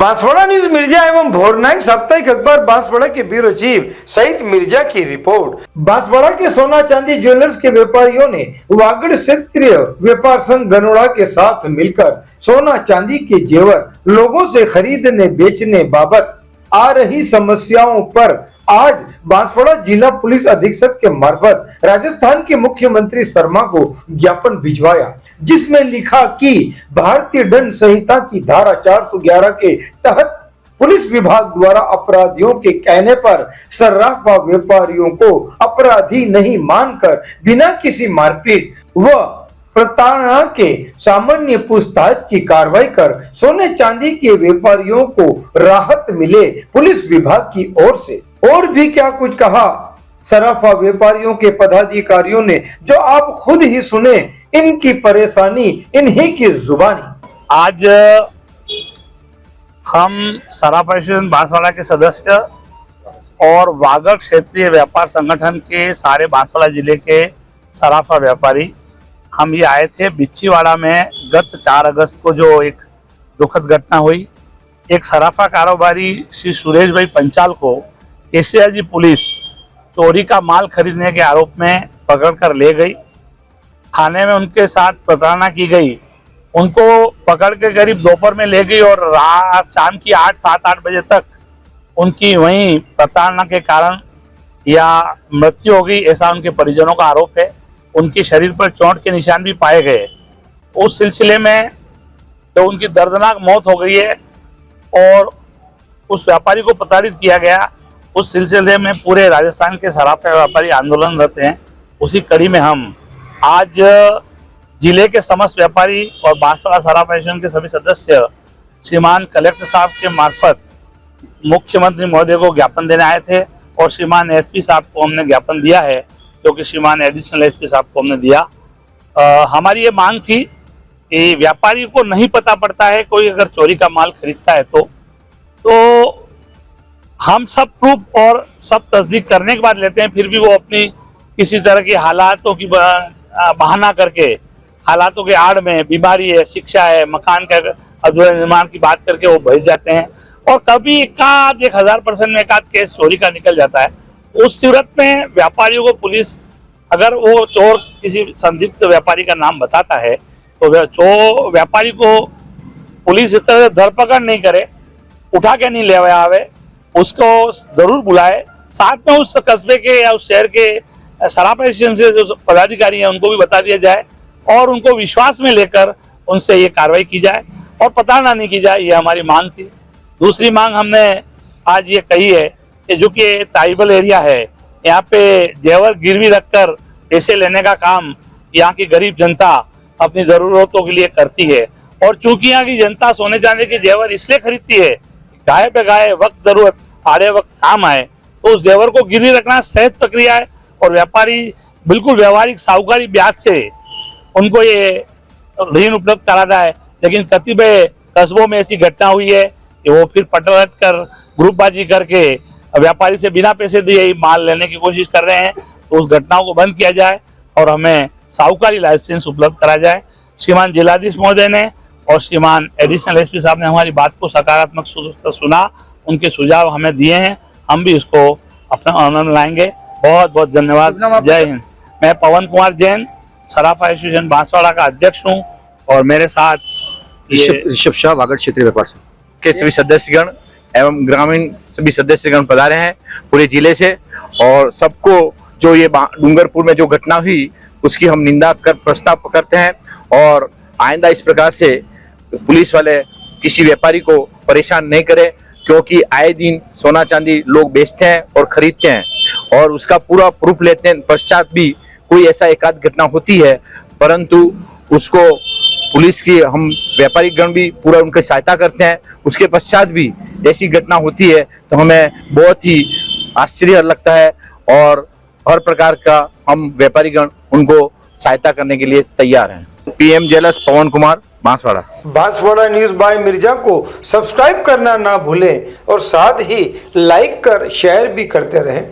Banswara news Mirza एवं भोरनाइक साप्ताहिक अखबार बांसवाड़ा के ब्यूरो चीफ सईद मिर्जा की रिपोर्ट। बांसवाड़ा के सोना चांदी ज्वेलर्स के व्यापारियों ने वागड़ क्षेत्रीय व्यापार संघ गनोड़ा के साथ मिलकर सोना चांदी के जेवर लोगों से खरीदने बेचने बाबत आ रही समस्याओं पर आज बांसवाड़ा जिला पुलिस अधीक्षक के मार्फत राजस्थान के मुख्यमंत्री शर्मा को ज्ञापन भिजवाया, जिसमें लिखा कि भारतीय दंड संहिता की धारा 411 के तहत पुलिस विभाग द्वारा अपराधियों के कहने पर सर्राफा व्यापारियों को अपराधी नहीं मानकर बिना किसी मारपीट व प्रताड़ना के सामान्य पूछताछ की कार्रवाई कर सोने चांदी के व्यापारियों को राहत मिले पुलिस विभाग की ओर से। और भी क्या कुछ कहा सराफा व्यापारियों के पदाधिकारियों ने, जो आप खुद ही सुने इनकी परेशानी इन्हीं की जुबानी। आज हम सराफा एसोसिएशन बांसवाड़ा के सदस्य और वागड़ क्षेत्रीय व्यापार संगठन के सारे बांसवाड़ा जिले के सराफा व्यापारी हम ये आए थे बिच्छीवाड़ा में गत 4 अगस्त को जो एक दुखद घटना हुई। एक सराफा कारोबारी श्री सुरेश भाई पंचाल को एशियाजी पुलिस चोरी का माल खरीदने के आरोप में पकड़कर ले गई। थाने में उनके साथ प्रताड़ना की गई। उनको पकड़ के करीब दोपहर में ले गई और रात शाम की 7-8 बजे तक उनकी वहीं प्रताड़ना के कारण या मृत्यु हो गई, ऐसा उनके परिजनों का आरोप है। उनके शरीर पर चोट के निशान भी पाए गए। उस सिलसिले में तो उनकी दर्दनाक मौत हो गई है और उस व्यापारी को प्रताड़ित किया गया। उस सिलसिले में पूरे राजस्थान के सराफा व्यापारी आंदोलनरत हैं। उसी कड़ी में हम आज जिले के समस्त व्यापारी और बांसवाड़ा सराफा एसोसिएशन के सभी सदस्य श्रीमान कलेक्टर साहब के मार्फत मुख्यमंत्री महोदय को ज्ञापन देने आए थे और श्रीमान एसपी साहब को हमने ज्ञापन दिया है, क्योंकि श्रीमान एडिशनल एसपी साहब को हमने दिया। हमारी ये मांग थी कि व्यापारी को नहीं पता पड़ता है कोई अगर चोरी का माल खरीदता है तो हम सब प्रूफ और सब तस्दीक करने के बाद लेते हैं, फिर भी वो अपनी किसी तरह के हालातों की बहाना करके हालातों के आड़ में बीमारी है, शिक्षा है, मकान का अधूरा निर्माण की बात करके वो भेज जाते हैं और कभी 1000% में एक आध केस चोरी का निकल जाता है। उस सूरत में व्यापारियों को पुलिस अगर वो चोर किसी संदिग्ध व्यापारी का नाम बताता है तो व्यापारी को पुलिस इस तरह से धरपकड़ नहीं करे, उठा के नहीं ले आवे, उसको जरूर बुलाए। साथ में उस कस्बे के या उस शहर के सराफा एसोसिएशन से जो पदाधिकारी हैं उनको भी बता दिया जाए और उनको विश्वास में लेकर उनसे ये कार्रवाई की जाए और प्रताड़ना नहीं की जाए। ये हमारी मांग थी। दूसरी मांग हमने आज ये कही है कि जो कि ट्राइबल एरिया है, यहाँ पे जेवर गिरवी रखकर पैसे लेने का काम यहाँ की गरीब जनता अपनी ज़रूरतों के लिए करती है और चूंकि यहाँ की जनता सोने चांदी के जेवर इसलिए खरीदती है गाय पे गाय वक्त जरूरत आड़े वक्त काम आए, तो उस जेवर को गिरवी रखना सहज प्रक्रिया है और व्यापारी बिल्कुल व्यवहारिक साहूकारी ब्याज से उनको ये ऋण उपलब्ध कराता है। लेकिन कतिपय कस्बों में ऐसी घटना हुई है कि वो फिर पटरट कर ग्रुपबाजी करके व्यापारी से बिना पैसे दिए ही माल लेने की कोशिश कर रहे हैं। तो उस घटनाओं को बंद किया जाए और हमें साहूकारी लाइसेंस उपलब्ध करा जाए। श्रीमान जिलाधीश महोदय ने और श्रीमान एडिशनल एसपी साहब ने हमारी बात को सकारात्मक सुना, उनके सुझाव हमें दिए हैं, हम भी इसको अपना आनंद लाएंगे। बहुत बहुत धन्यवाद। जय हिंद। मैं पवन कुमार जैन सराफा एसोसिएशन बांसवाड़ा का अध्यक्ष हूँ और मेरे साथ ऋषभ शाह वागड़ क्षेत्रीय व्यापार संघ के सभी सदस्यगण एवं ग्रामीण सभी सदस्यगण पधारे हैं पूरे जिले से और सबको जो ये डूंगरपुर में जो घटना हुई उसकी हम निंदा कर प्रस्ताव करते हैं और आइंदा इस प्रकार से पुलिस वाले किसी व्यापारी को परेशान नहीं करे, क्योंकि आए दिन सोना चांदी लोग बेचते हैं और खरीदते हैं और उसका पूरा प्रूफ लेते हैं। पश्चात भी कोई ऐसा एकाध घटना होती है, परंतु उसको पुलिस की हम व्यापारी गण भी पूरा उनकी सहायता करते हैं। उसके पश्चात भी ऐसी घटना होती है तो हमें बहुत ही आश्चर्य लगता है और हर प्रकार का हम व्यापारी गण उनको सहायता करने के लिए तैयार हैं। पीएम जेलस पवन कुमार बांसवाड़ा। बांसवाड़ा न्यूज बाय मिर्जा को सब्सक्राइब करना ना भूलें और साथ ही लाइक कर शेयर भी करते रहें।